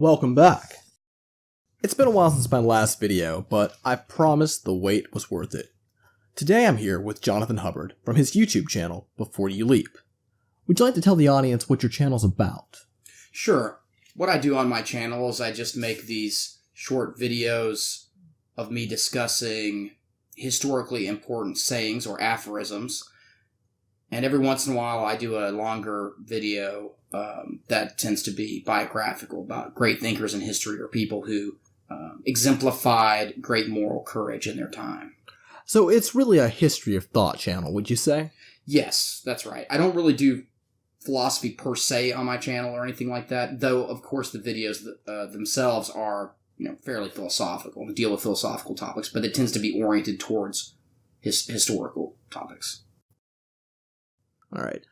Welcome back. It's been a while since my last video, but I promise the wait was worth it. Today I'm here with Johnathan Hubbard from his YouTube channel, Before You Leap. Would you like to tell the audience what your channel's about? Sure. What I do on my channel is I just make these short videos of me discussing historically important sayings or aphorisms. And every once in a while I do a longer video that tends to be biographical about great thinkers in history or people who exemplified great moral courage in their time. So it's really a history of thought channel, would you say? Yes, that's right. I don't really do philosophy per se on my channel or anything like that, though of course the videos themselves are fairly philosophical and deal with philosophical topics, but it tends to be oriented towards historical topics. All right.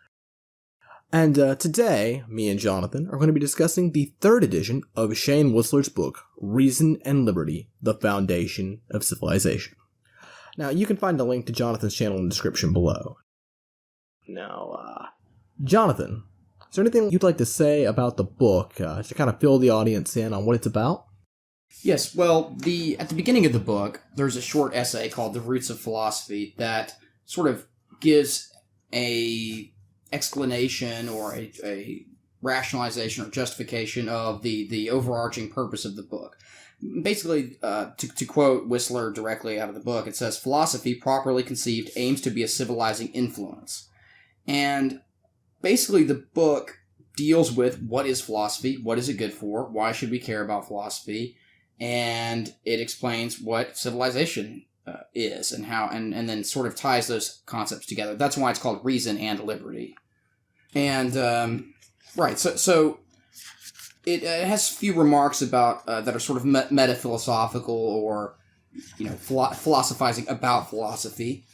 And today, me and Johnathan are going to be discussing the third edition of Shane Whistler's book, Reason and Liberty, The Foundation of Civilization. Now, you can find a link to Jonathan's channel in the description below. Now, Johnathan, is there anything you'd like to say about the book to kind of fill the audience in on what it's about? Yes, well, at the beginning of the book, there's a short essay called The Roots of Philosophy that sort of gives a explanation or a rationalization or justification of the overarching purpose of the book. Basically, to quote Whistler directly out of the book, it says, "Philosophy, properly conceived, aims to be a civilizing influence." And basically the book deals with what is philosophy, what is it good for, why should we care about philosophy, and it explains what civilization is and how, and then sort of ties those concepts together. That's why it's called Reason and Liberty. And right, so it has a few remarks about that are sort of metaphilosophical or philosophizing about philosophy.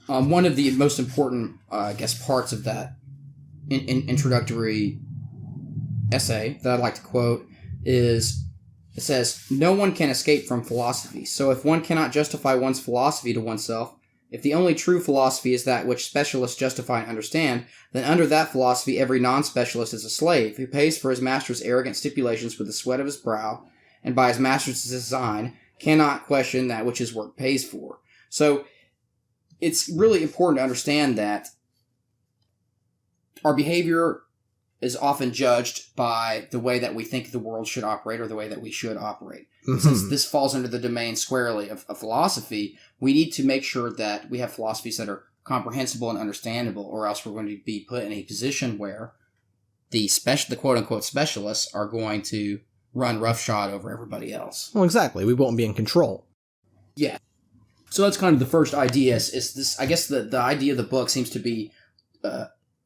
One of the most important, parts of that introductory essay that I'd like to quote is, it says, "No one can escape from philosophy. So if one cannot justify one's philosophy to oneself, if the only true philosophy is that which specialists justify and understand, then under that philosophy every non-specialist is a slave, who pays for his master's arrogant stipulations with the sweat of his brow, and by his master's design cannot question that which his work pays for." So it's really important to understand that our behavior is often judged by the way that we think the world should operate or the way that we should operate. Mm-hmm. Since this falls under the domain squarely of philosophy, we need to make sure that we have philosophies that are comprehensible and understandable, or else we're going to be put in a position where the quote-unquote specialists are going to run roughshod over everybody else. Well, exactly. We won't be in control. Yeah. So that's kind of the first idea. Is this? I guess the idea of the book seems to be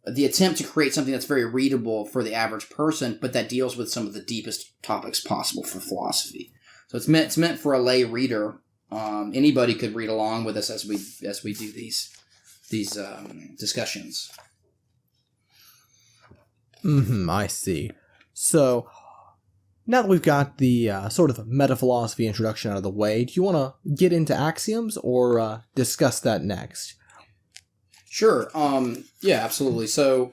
the attempt to create something that's very readable for the average person, but that deals with some of the deepest topics possible for philosophy. So it's meant for a lay reader. Anybody could read along with us as we do these discussions. I see. So now that we've got the sort of meta-philosophy introduction out of the way, do you want to get into axioms or discuss that next? Sure. Yeah, absolutely. So,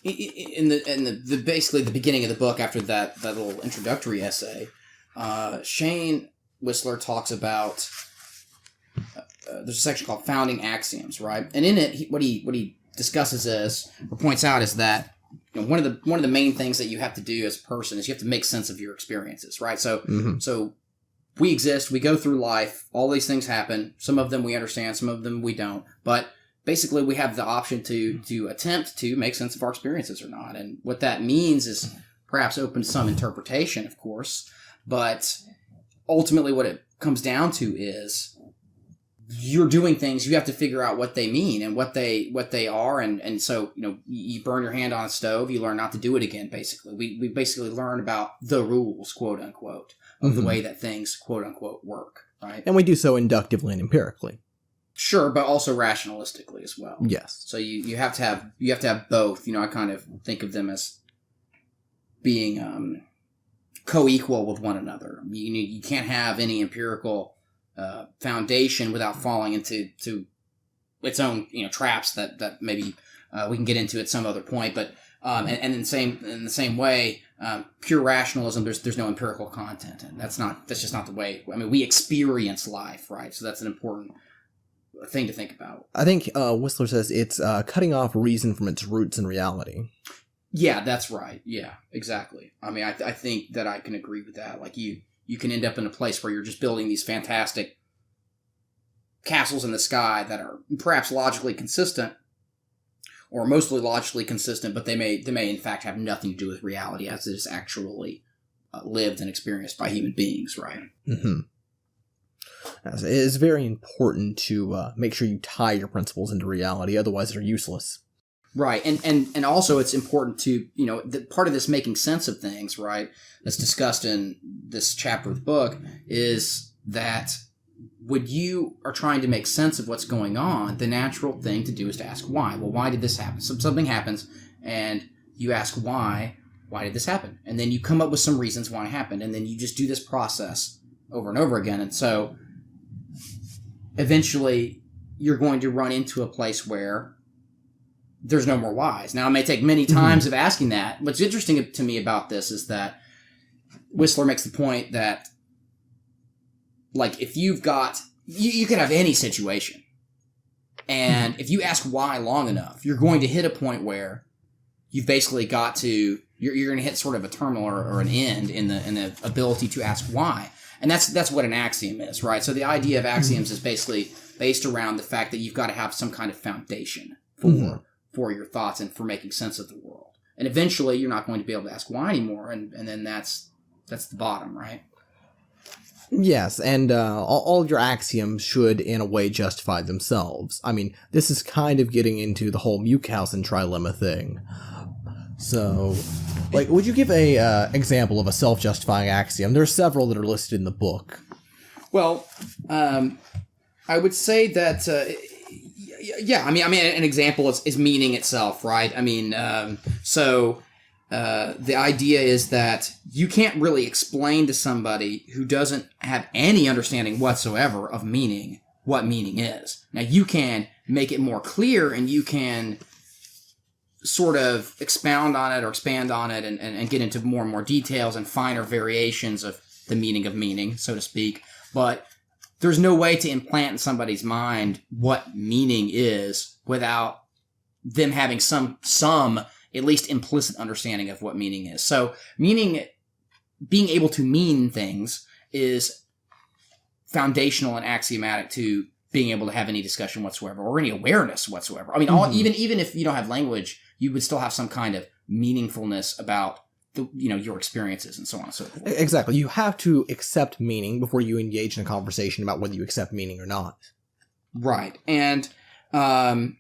in the basically the beginning of the book, after that little introductory essay, Shane Whistler talks about there's a section called Founding Axioms, right? And in it, what he discusses or points out is that one of the main things that you have to do as a person is you have to make sense of your experiences, right? So we exist, we go through life, all these things happen, some of them we understand, some of them we don't, but basically we have the option to attempt to make sense of our experiences or not, and what that means is perhaps open to some interpretation, of course, but ultimately what it comes down to is you're doing things, you have to figure out what they mean and what they are, and so you burn your hand on a stove, you learn not to do it again. Basically, we basically learn about the rules, quote unquote, of the way that things, quote unquote, work, right? And we do so inductively and empirically. Sure, but also rationalistically as well. Yes. So you have to have both. I kind of think of them as being co-equal with one another. You can't have any empirical foundation without falling into its own traps that maybe we can get into at some other point. But and in the same way, pure rationalism, there's no empirical content, and that's just not the way. I mean, we experience life, right? So that's an important thing to think about. I think Whistler says it's cutting off reason from its roots in reality. Yeah, that's right. Yeah, exactly. I mean, I think that I can agree with that. Like you can end up in a place where you're just building these fantastic castles in the sky that are perhaps logically consistent, or mostly logically consistent, but they may in fact have nothing to do with reality as it is actually lived and experienced by human beings, right? Mm-hmm. It is very important to make sure you tie your principles into reality, otherwise they're useless. Right, and also it's important to, part of this making sense of things, right, that's discussed in this chapter of the book, is that when you are trying to make sense of what's going on, the natural thing to do is to ask why. Well, why did this happen? So something happens, and you ask why did this happen? And then you come up with some reasons why it happened, and then you just do this process over and over again, and so eventually you're going to run into a place where there's no more whys. Now, it may take many times of asking that. What's interesting to me about this is that Whistler makes the point that, like, if you've got... You could have any situation. And if you ask why long enough, you're going to hit a point where you've basically got to... You're going to hit sort of a terminal or an end in the ability to ask why. And that's what an axiom is, right? So the idea of axioms is basically based around the fact that you've got to have some kind of foundation for your thoughts and for making sense of the world. And eventually you're not going to be able to ask why anymore, and then that's the bottom, right? Yes, and all of your axioms should, in a way, justify themselves. I mean, this is kind of getting into the whole Munchausen trilemma thing. So, like, would you give a example of a self-justifying axiom? There are several that are listed in the book. Well, I would say that... Yeah, I mean, an example is meaning itself, right? I mean, the idea is that you can't really explain to somebody who doesn't have any understanding whatsoever of meaning what meaning is. Now, you can make it more clear, and you can sort of expound on it or expand on it and get into more and more details and finer variations of the meaning, so to speak. But there's no way to implant in somebody's mind what meaning is without them having some at least implicit understanding of what meaning is. So meaning, being able to mean things, is foundational and axiomatic to being able to have any discussion whatsoever or any awareness whatsoever. I mean, even if you don't have language, you would still have some kind of meaningfulness about your experiences and so on and so forth. Exactly. You have to accept meaning before you engage in a conversation about whether you accept meaning or not. Right. And so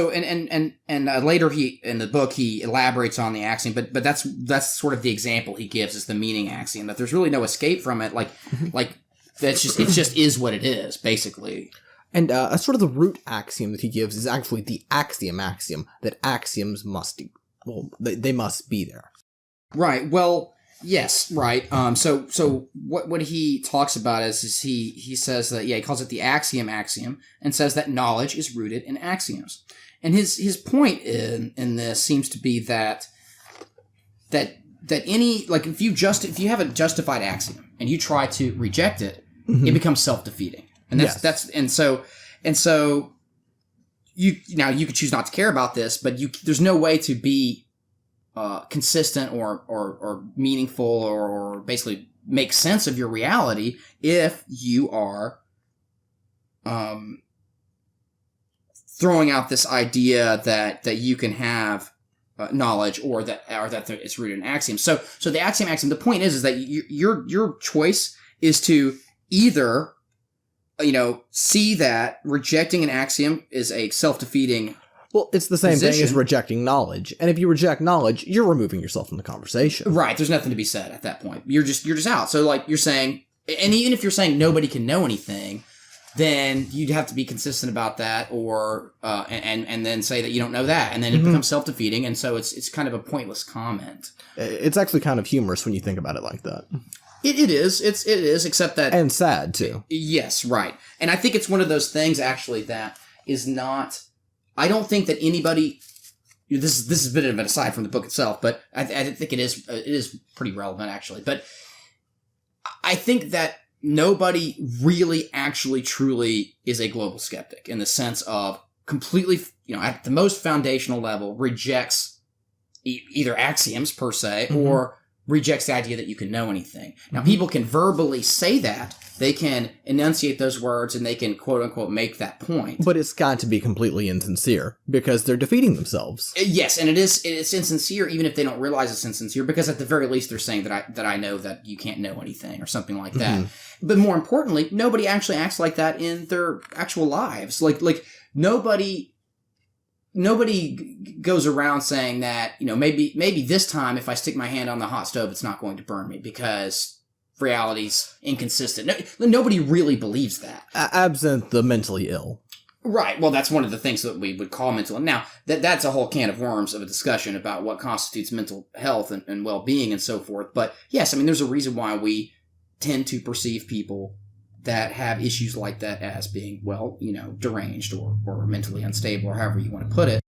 later in the book he elaborates on the axiom, but that's sort of the example he gives is the meaning axiom, that there's really no escape from it. Like that's just it just is what it is, basically. And sort of the root axiom that he gives is actually the axiom that axioms must they must be there. Right. Well, yes. Right. So what he talks about is he says that, he calls it the axiom, and says that knowledge is rooted in axioms. And his point in this seems to be that any, like, if you have a justified axiom and you try to reject it, it becomes self-defeating. And so you could choose not to care about this, but there's no way to be consistent or meaningful or basically make sense of your reality if you are throwing out this idea that you can have knowledge or that it's rooted in axioms. So the axiom. The point is that your choice is to either see that rejecting an axiom is a self-defeating. Well, it's the same thing as rejecting knowledge. And if you reject knowledge, you're removing yourself from the conversation. Right. There's nothing to be said at that point. You're just out. So, like, you're saying, and even if you're saying nobody can know anything, then you'd have to be consistent about that, or and then say that you don't know that, and then it becomes self-defeating, and so it's kind of a pointless comment. It's actually kind of humorous when you think about it like that. It is, except that... And sad, too. Yes, right. And I think it's one of those things, actually, that is not... I don't think that anybody. This is a bit of an aside from the book itself, but I think it is pretty relevant actually. But I think that nobody really actually truly is a global skeptic in the sense of completely, at the most foundational level, rejects either axioms per se or rejects the idea that you can know anything. Now, people can verbally say that. They can enunciate those words and they can, quote unquote, make that point. But it's got to be completely insincere because they're defeating themselves. Yes, and it's insincere even if they don't realize it's insincere, because at the very least they're saying that I know that you can't know anything or something like that. But more importantly, nobody actually acts like that in their actual lives. Like nobody goes around saying that, maybe this time if I stick my hand on the hot stove, it's not going to burn me because reality's inconsistent. Nobody really believes that. Absent the mentally ill. Right. Well, that's one of the things that we would call mental. Now, that's a whole can of worms of a discussion about what constitutes mental health and well-being and so forth. But yes, there's a reason why we tend to perceive people that have issues like that as being, deranged or mentally unstable or however you want to put it.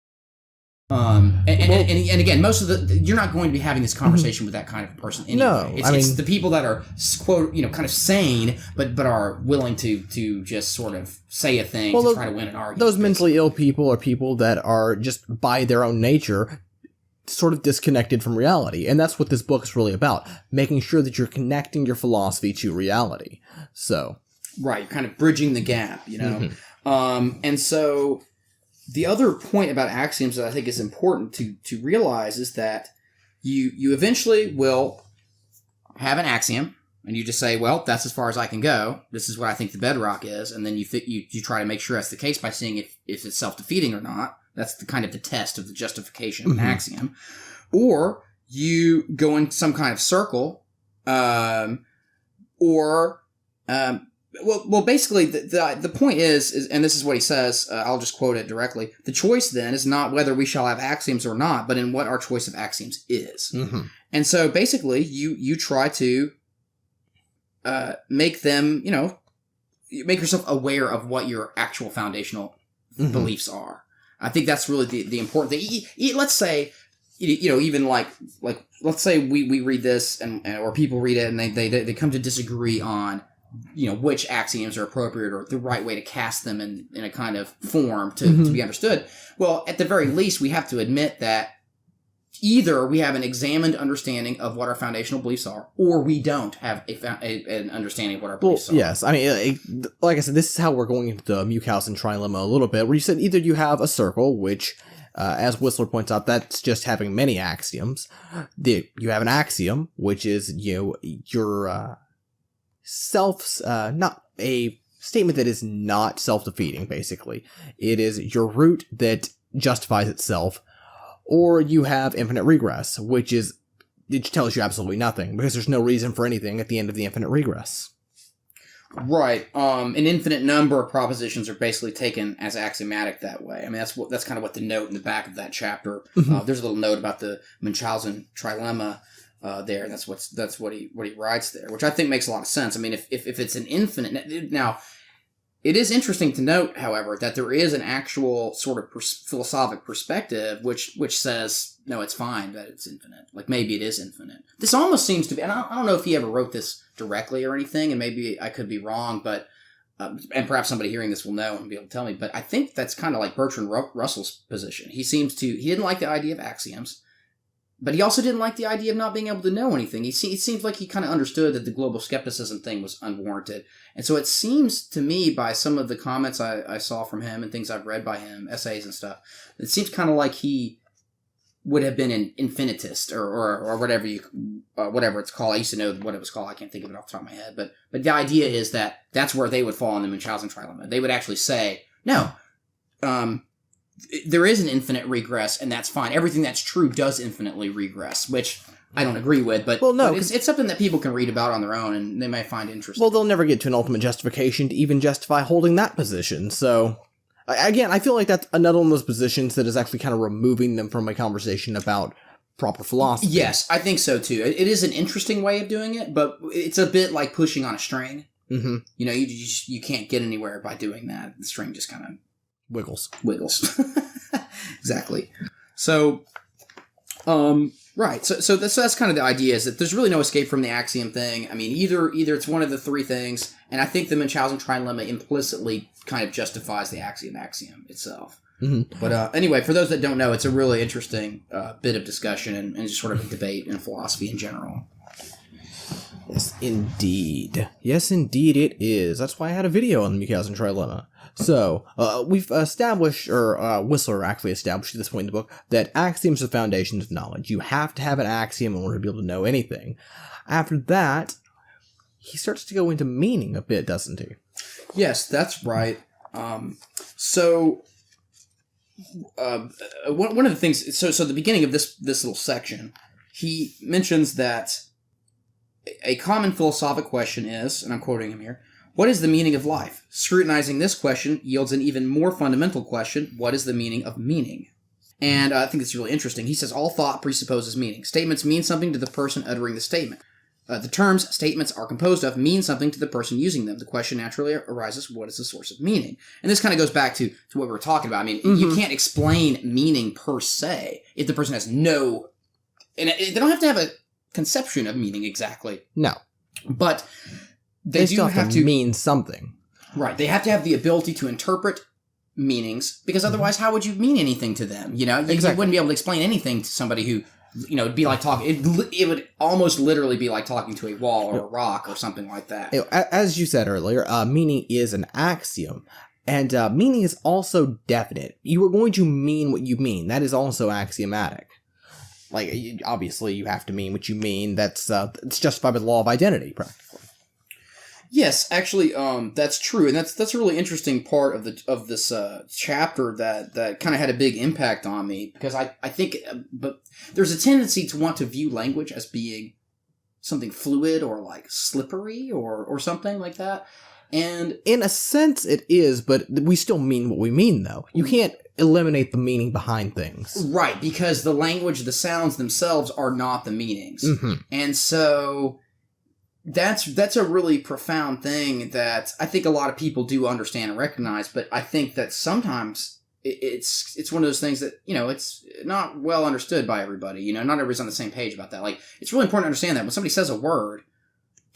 And again, most of you're not going to be having this conversation with that kind of person anyway. No, it's the people that are, quote, kind of sane, but are willing to just sort of say a thing to try to win an argument. Those mentally ill people are people that are just by their own nature sort of disconnected from reality. And that's what this book is really about, making sure that you're connecting your philosophy to reality. So. Right, you're kind of bridging the gap, and so the other point about axioms that I think is important to realize is that you eventually will have an axiom, and you just say, well, that's as far as I can go. This is what I think the bedrock is, and then you try to make sure that's the case by seeing if it's self-defeating or not. That's the kind of the test of the justification of an axiom. Or you go in some kind of circle, Well, basically, the point is, and this is what he says, I'll just quote it directly, the choice then is not whether we shall have axioms or not, but in what our choice of axioms is. And so basically, you try to make them, make yourself aware of what your actual foundational beliefs are. I think that's really the important thing. Let's say, even like let's say we read this or people read it and they come to disagree on which axioms are appropriate or the right way to cast them in a kind of form to be understood. Well, at the very least, we have to admit that either we have an examined understanding of what our foundational beliefs are, or we don't have an understanding of what our beliefs are. Yes. Like I said, this is how we're going into the Munchausen trilemma a little bit, where you said either you have a circle, which, as Whistler points out, that's just having many axioms. You have an axiom, which is, your not a statement that is not self-defeating, basically. It is your root that justifies itself. Or you have infinite regress, it tells you absolutely nothing, because there's no reason for anything at the end of the infinite regress. Right. An infinite number of propositions are basically taken as axiomatic that way. That's kind of what the note in the back of that chapter, there's a little note about the Munchausen trilemma there. That's what he writes there, which I think makes a lot of sense. If it's an infinite... Now, it is interesting to note, however, that there is an actual sort of philosophic perspective which says, no, it's fine that it's infinite. Like, maybe it is infinite. This almost seems to be... And I don't know if he ever wrote this directly or anything, and maybe I could be wrong, but... and perhaps somebody hearing this will know and be able to tell me, but I think that's kind of like Bertrand Russell's position. He didn't like the idea of axioms, but he also didn't like the idea of not being able to know anything. It seems like he kind of understood that the global skepticism thing was unwarranted. And so it seems to me, by some of the comments I saw from him and things I've read by him, essays and stuff, it seems kind of like he would have been an infinitist or whatever whatever it's called. I used to know what it was called. I can't think of it off the top of my head. But the idea is that that's where they would fall in the Munchausen trilemma. They would actually say, no, there is an infinite regress, and that's fine. Everything that's true does infinitely regress, which I don't agree with, but, it's something that people can read about on their own, and they might find interesting. Well, they'll never get to an ultimate justification to even justify holding that position, so... Again, I feel like that's another one of those positions that is actually kind of removing them from a conversation about proper philosophy. Yes, I think so, too. It is an interesting way of doing it, but it's a bit like pushing on a string. You can't get anywhere by doing that. The string just kind of Wiggles. Exactly. So, right. So that's kind of the idea, is that there's really no escape from the axiom thing. I mean, either it's one of the three things, and I think the Munchausen trilemma implicitly kind of justifies the axiom itself. Mm-hmm. But anyway, for those that don't know, it's a really interesting bit of discussion and just sort of a debate in philosophy in general. Yes, indeed. Yes, indeed it is. That's why I had a video on the Munchausen trilemma. So, we've established, or Whistler actually established at this point in the book, that axioms are the foundations of knowledge. You have to have an axiom in order to be able to know anything. After that, he starts to go into meaning a bit, doesn't he? Yes, that's right. One of the things, so the beginning of this little section, he mentions that a common philosophic question is, and I'm quoting him here, what is the meaning of life? Scrutinizing this question yields an even more fundamental question, what is the meaning of meaning? And I think it's really interesting. He says, all thought presupposes meaning. Statements mean something to the person uttering the statement. The terms statements are composed of mean something to the person using them. The question naturally arises, what is the source of meaning? And this kind of goes back to what we were talking about. I mean, you can't explain meaning per se if the person has no... And they don't have to have a conception of meaning exactly. No. But they do still have to mean something. Right. They have to have the ability to interpret meanings, because otherwise how would you mean anything to them? You know, you wouldn't be able to explain anything to somebody who, you know, it'd be like talking, it would almost literally be like talking to a wall or a rock or something like that. You know, as you said earlier, meaning is an axiom. And meaning is also definite. You are going to mean what you mean. That is also axiomatic. Like, obviously, you have to mean what you mean. That's it's justified by the law of identity, practically. Yes, actually, that's true, and that's a really interesting part of this chapter that kind of had a big impact on me, because I think, but there's a tendency to want to view language as being something fluid or like slippery or something like that, and in a sense it is, but we still mean what we mean, though. You can't eliminate the meaning behind things. Right, because the language, the sounds themselves are not the meanings. Mm-hmm. And so that's a really profound thing that I think a lot of people do understand and recognize, but I think that sometimes it's one of those things that, you know, it's not well understood by everybody. You know, not everybody's on the same page about that. Like, it's really important to understand that when somebody says a word,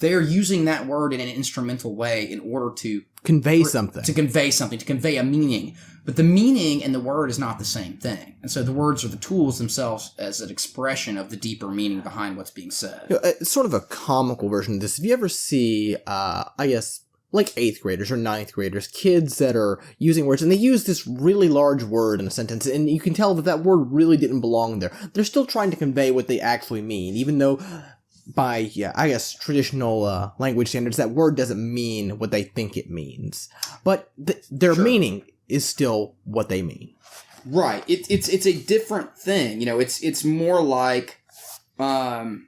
they're using that word in an instrumental way in order to convey something. To convey a meaning. But the meaning and the word is not the same thing. And so the words are the tools themselves as an expression of the deeper meaning behind what's being said. You know, it's sort of a comical version of this. If you ever see, I guess, like 8th graders or 9th graders, kids that are using words, and they use this really large word in a sentence, and you can tell that that word really didn't belong there. They're still trying to convey what they actually mean, even though by, I guess, traditional language standards, that word doesn't mean what they think it means. But their meaning is still what they mean. Right. It's a different thing. You know, it's more like, yeah,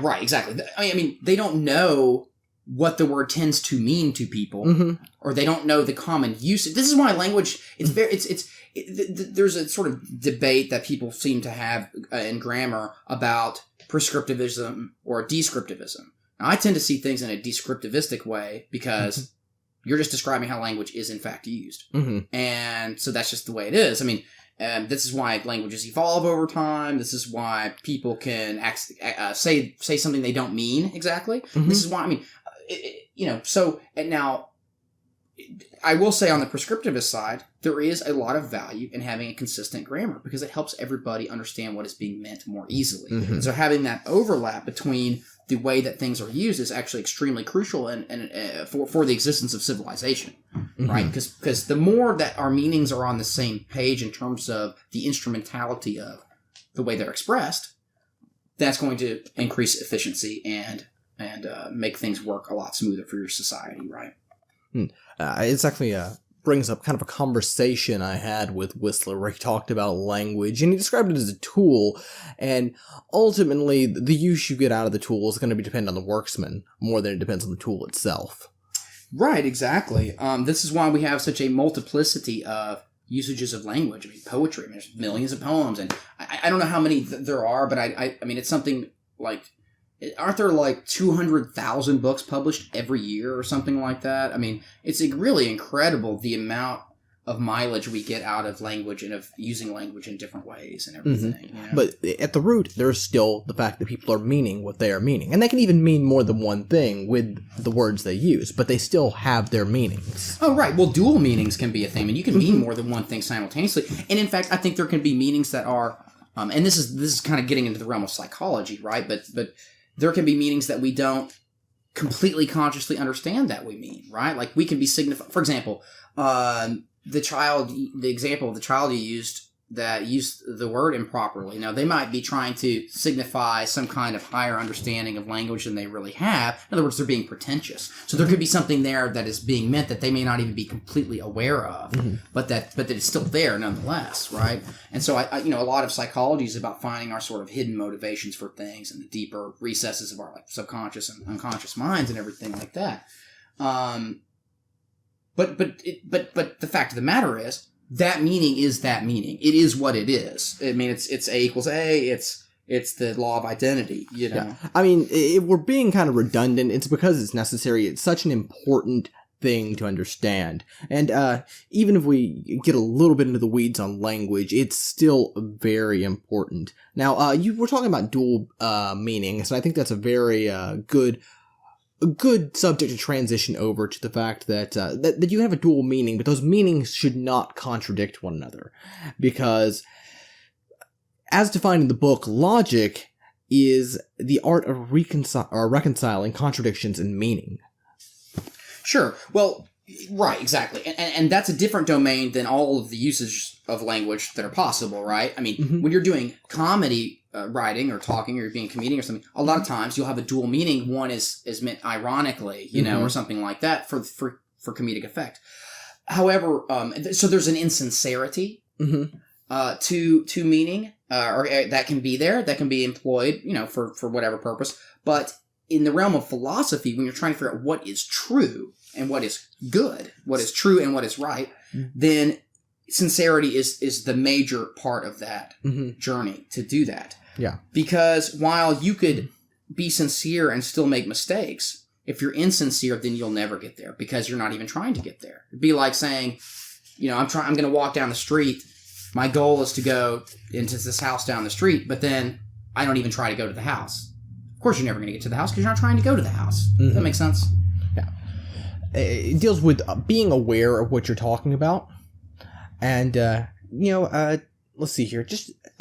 right, exactly. I mean, they don't know what the word tends to mean to people, or they don't know the common usage. This is why language, there's a sort of debate that people seem to have in grammar about prescriptivism or descriptivism. Now, I tend to see things in a descriptivistic way because you're just describing how language is in fact used. And so that's just the way it is. I mean, this is why languages evolve over time. This is why people can say something they don't mean exactly. This is why, I mean, you know, so, and now, I will say on the prescriptivist side, there is a lot of value in having a consistent grammar because it helps everybody understand what is being meant more easily. And so having that overlap between the way that things are used is actually extremely crucial and for the existence of civilization, right? Because the more that our meanings are on the same page in terms of the instrumentality of the way they're expressed, that's going to increase efficiency and make things work a lot smoother for your society, right? It's actually brings up kind of a conversation I had with Whistler where he talked about language, and he described it as a tool, and ultimately the use you get out of the tool is going to be dependent on the worksman more than it depends on the tool itself. Right, exactly. This is why we have such a multiplicity of usages of language. I mean, poetry, I mean, there's millions of poems, and I don't know how many there are, but I mean, it's something like aren't there like 200,000 books published every year or something like that? I mean, it's really incredible the amount of mileage we get out of language and of using language in different ways and everything. Mm-hmm. You know? But at the root, there's still the fact that people are meaning what they are meaning. And they can even mean more than one thing with the words they use, but they still have their meanings. Oh, right. Well, dual meanings can be a thing. I mean, you can mean more than one thing simultaneously. And in fact, I think there can be meanings that are, and this is kind of getting into the realm of psychology, right? But there can be meanings that we don't completely consciously understand that we mean, right? Like we can be for example, the example of the child you used that used the word improperly. Now, they might be trying to signify some kind of higher understanding of language than they really have. In other words, they're being pretentious. So there could be something there that is being meant that they may not even be completely aware of, but that it's still there nonetheless, right? And so I a lot of psychology is about finding our sort of hidden motivations for things and the deeper recesses of our like subconscious and unconscious minds and everything like that. But the fact of the matter is that meaning is that meaning. It is what it is. I mean, it's A equals A. It's the law of identity. You know. Yeah. I mean, if we're being kind of redundant, it's because it's necessary. It's such an important thing to understand. And even if we get a little bit into the weeds on language, it's still very important. Now, you were talking about dual meanings, and I think that's a very good subject to transition over to the fact that that you have a dual meaning, but those meanings should not contradict one another. Because, as defined in the book, logic is the art of reconciling contradictions in meaning. Sure. Well, right, exactly. And that's a different domain than all of the uses of language that are possible, right? I mean, when you're doing comedy writing or talking or you're being a comedian or something, a lot of times you'll have a dual meaning. One is meant ironically, you know, or something like that for comedic effect. However, so there's an insincerity to meaning, or that can be there, that can be employed, you know, for whatever purpose. But in the realm of philosophy, when you're trying to figure out what is true and what is good, what is true and what is right, then sincerity is the major part of that journey to do that. Yeah. Because while you could be sincere and still make mistakes, if you're insincere, then you'll never get there because you're not even trying to get there. It'd be like saying, you know, I'm going to walk down the street. My goal is to go into this house down the street, but then I don't even try to go to the house. Of course, you're never going to get to the house because you're not trying to go to the house. Does that make sense? Yeah. It deals with being aware of what you're talking about. And, let's see here.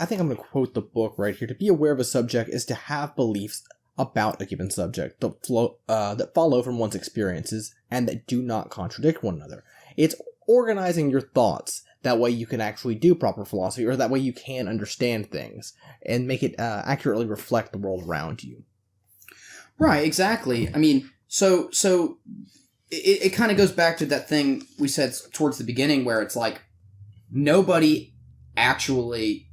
I think I'm going to quote the book right here. To be aware of a subject is to have beliefs about a given subject that follow from one's experiences and that do not contradict one another. It's organizing your thoughts. That way you can actually do proper philosophy, or that way you can understand things and make it accurately reflect the world around you. Right, exactly. I mean, so it kind of goes back to that thing we said towards the beginning where it's like, nobody actually...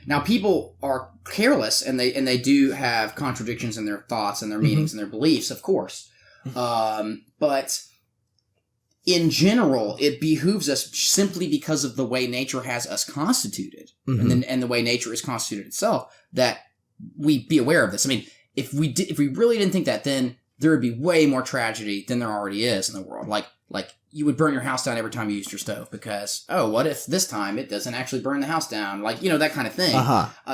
Now, people are careless, and they do have contradictions in their thoughts and their meanings and their beliefs, of course. But in general, it behooves us simply because of the way nature has us constituted, and the way nature is constituted itself, that we be aware of this. I mean, if we really didn't think that, then there would be way more tragedy than there already is in the world. Like you would burn your house down every time you used your stove because, what if this time it doesn't actually burn the house down? Like, you know, that kind of thing.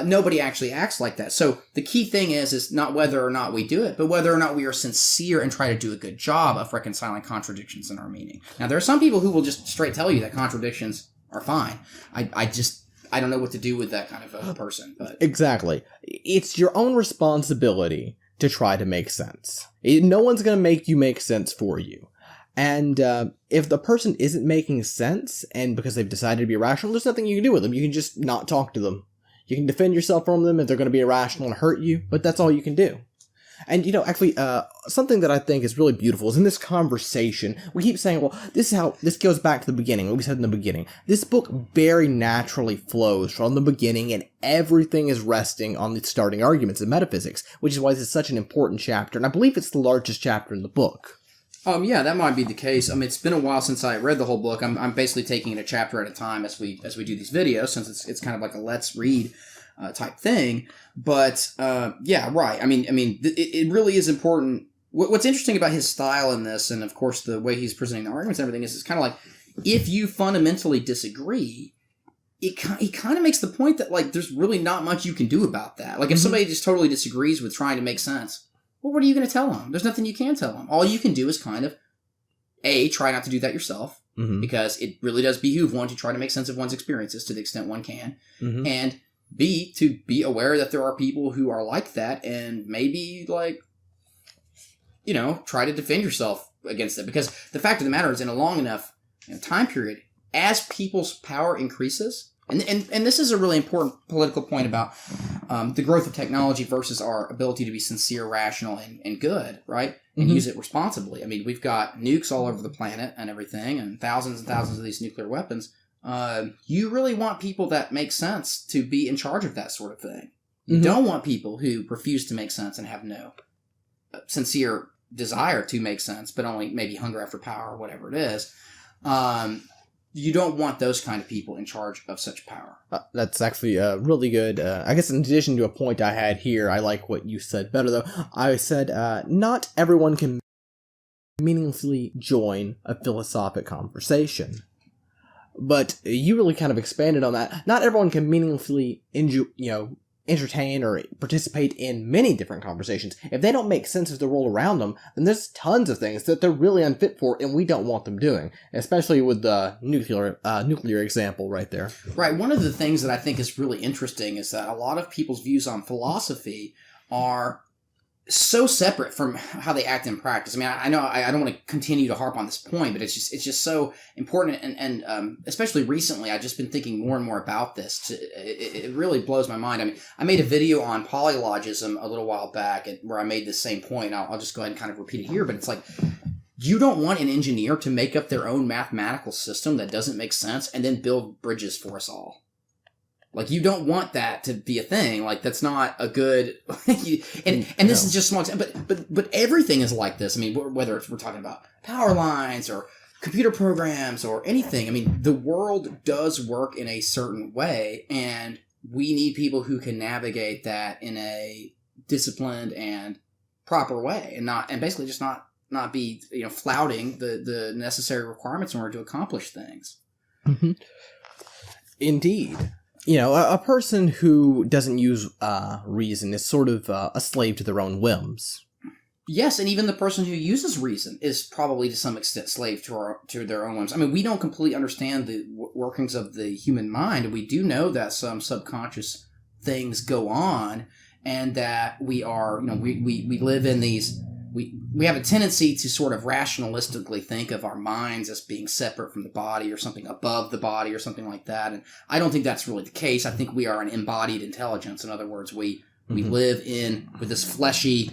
Nobody actually acts like that. So the key thing is not whether or not we do it, but whether or not we are sincere and try to do a good job of reconciling contradictions in our meaning. Now, there are some people who will just straight tell you that contradictions are fine. I don't know what to do with that kind of a person. But Exactly. It's your own responsibility to try to make sense. No one's going to make you make sense for you. And if the person isn't making sense, and because they've decided to be irrational, there's nothing you can do with them. You can just not talk to them. You can defend yourself from them if they're going to be irrational and hurt you, but that's all you can do. And, actually, something that I think is really beautiful is in this conversation, we keep saying, well, this goes back to the beginning, what we said in the beginning. This book very naturally flows from the beginning, and everything is resting on the starting arguments of metaphysics, which is why this is such an important chapter, and I believe it's the largest chapter in the book. Yeah, that might be the case. I mean, it's been a while since I read the whole book. I'm basically taking it a chapter at a time as we do these videos, since it's kind of like a let's read type thing. But yeah, right. I mean, it really is important. What's interesting about his style in this, and of course the way he's presenting the arguments and everything, is it's kind of like if you fundamentally disagree, he kind of makes the point that like there's really not much you can do about that. Like if somebody just totally disagrees with trying to make sense. Well, what are you going to tell them? There's nothing you can tell them. All you can do is kind of, A, try not to do that yourself, because it really does behoove one to try to make sense of one's experiences to the extent one can, and B, to be aware that there are people who are like that and maybe, like, you know, try to defend yourself against it. Because the fact of the matter is, in a long enough time period, as people's power increases, and this is a really important political point about the growth of technology versus our ability to be sincere, rational, and good, right? And use it responsibly. I mean, we've got nukes all over the planet and everything, and thousands of these nuclear weapons. You really want people that make sense to be in charge of that sort of thing. You don't want people who refuse to make sense and have no sincere desire to make sense, but only maybe hunger after power or whatever it is. You don't want those kind of people in charge of such power. That's actually really good. I guess in addition to a point I had here, I like what you said better, though. I said not everyone can meaningfully join a philosophic conversation. But you really kind of expanded on that. Not everyone can meaningfully entertain or participate in many different conversations. If they don't make sense of the world around them, then there's tons of things that they're really unfit for, and we don't want them doing. Especially with the nuclear example right there. Right. One of the things that I think is really interesting is that a lot of people's views on philosophy are so separate from how they act in practice. I mean, I know I don't want to continue to harp on this point, but it's just so important, and especially recently, I've just been thinking more and more about this. It really blows my mind. I mean, I made a video on polylogism a little while back, where I made the same point. I'll just go ahead and kind of repeat it here, but it's like, you don't want an engineer to make up their own mathematical system that doesn't make sense and then build bridges for us all. Like, you don't want that to be a thing. Like, that's not a good... and this is just small... But everything is like this. I mean, whether we're talking about power lines or computer programs or anything. I mean, the world does work in a certain way, and we need people who can navigate that in a disciplined and proper way, and basically just not be, flouting the necessary requirements in order to accomplish things. Indeed. A person who doesn't use reason is sort of a slave to their own whims. Yes, and even the person who uses reason is probably to some extent slave to their own whims. I mean, we don't completely understand the workings of the human mind, and we do know that some subconscious things go on, and that we are, we live in these... We have a tendency to sort of rationalistically think of our minds as being separate from the body or something above the body or something like that. And I don't think that's really the case. I think we are an embodied intelligence. In other words, we live with this fleshy,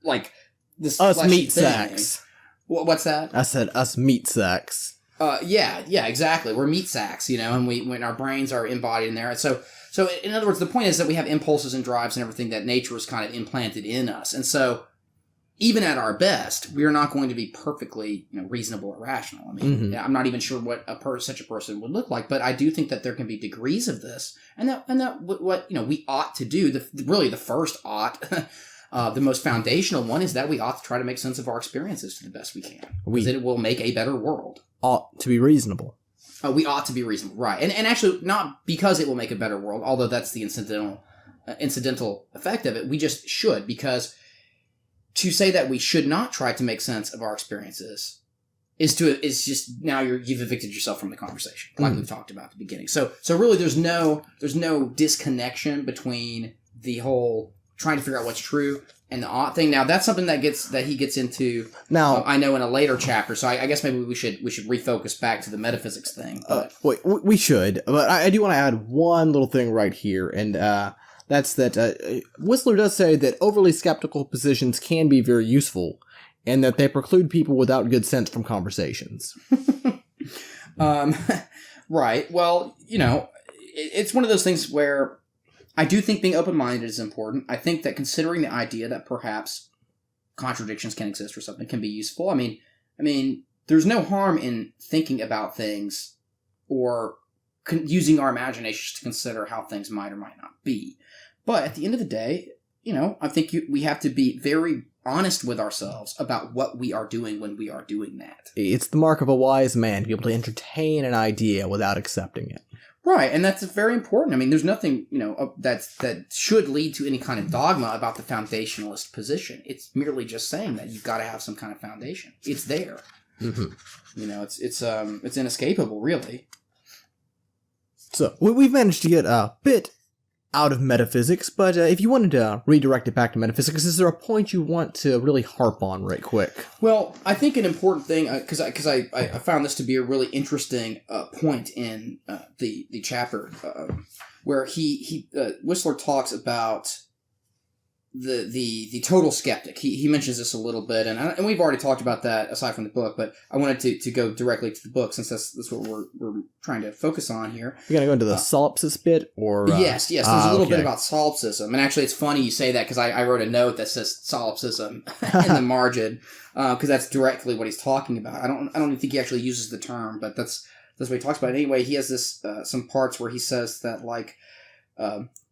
like this us fleshy meat thing. sacks. What's that? I said us meat sacks. Yeah, exactly. We're meat sacks, and when our brains are embodied in there. So in other words, the point is that we have impulses and drives and everything that nature has kind of implanted in us. And so even at our best, we are not going to be perfectly, reasonable or rational. I mean, I'm not even sure what such a person would look like, but I do think that there can be degrees of this, and that what we ought to do. The first ought, the most foundational one, is that we ought to try to make sense of our experiences to the best we can, because it will make a better world. Ought to be reasonable. We ought to be reasonable, right? And actually, not because it will make a better world, although that's the incidental effect of it. We just should, because to say that we should not try to make sense of our experiences is just now you've evicted yourself from the conversation, like we've talked about at the beginning. So really, there's no disconnection between the whole trying to figure out what's true and the ought thing. Now, that's something that he gets into. Now, I know in a later chapter. So I guess maybe we should refocus back to the metaphysics thing. We should, but I do want to add one little thing right here, and that's that Whistler does say that overly skeptical positions can be very useful, and that they preclude people without good sense from conversations. Right. Well, it's one of those things where I do think being open-minded is important. I think that considering the idea that perhaps contradictions can exist or something can be useful. I mean, there's no harm in thinking about things or using our imaginations to consider how things might or might not be. But at the end of the day, I think we have to be very honest with ourselves about what we are doing when we are doing that. It's the mark of a wise man to be able to entertain an idea without accepting it. Right, and that's very important. I mean, there's nothing, that should lead to any kind of dogma about the foundationalist position. It's merely just saying that you've got to have some kind of foundation. It's there. Mm-hmm. It's inescapable, really. So, we've managed to get a bit out of metaphysics, but if you wanted to redirect it back to metaphysics, is there a point you want to really harp on right quick? Well, I think an important thing, because I found this to be a really interesting point in the chapter, where Whistler talks about the total skeptic. He mentions this a little bit, and we've already talked about that aside from the book, but I wanted to go directly to the book since that's what we're trying to focus on here. You're going to go into the solipsis bit? Or Yes, there's a little bit about solipsism, and actually it's funny you say that because I wrote a note that says solipsism in the margin, because that's directly what he's talking about. I don't even think he actually uses the term, but that's what he talks about. Anyway, he has this some parts where he says that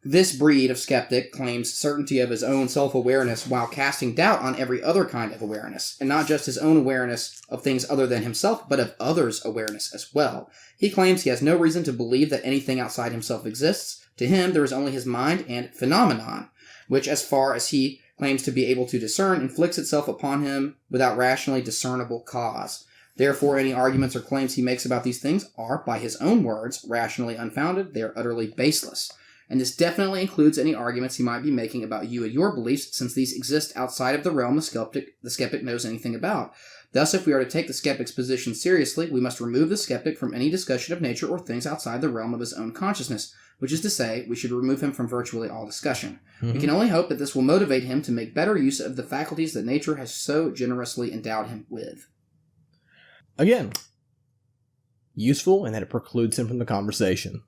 this breed of skeptic claims certainty of his own self-awareness while casting doubt on every other kind of awareness, and not just his own awareness of things other than himself, but of others' awareness as well. He claims he has no reason to believe that anything outside himself exists. To him, there is only his mind and phenomenon, which, as far as he claims to be able to discern, inflicts itself upon him without rationally discernible cause. Therefore, any arguments or claims he makes about these things are, by his own words, rationally unfounded. They are utterly baseless. And this definitely includes any arguments he might be making about you and your beliefs, since these exist outside of the realm the skeptic knows anything about. Thus, if we are to take the skeptic's position seriously, we must remove the skeptic from any discussion of nature or things outside the realm of his own consciousness, which is to say, we should remove him from virtually all discussion. Mm-hmm. We can only hope that this will motivate him to make better use of the faculties that nature has so generously endowed him with. Again, useful in that it precludes him from the conversation.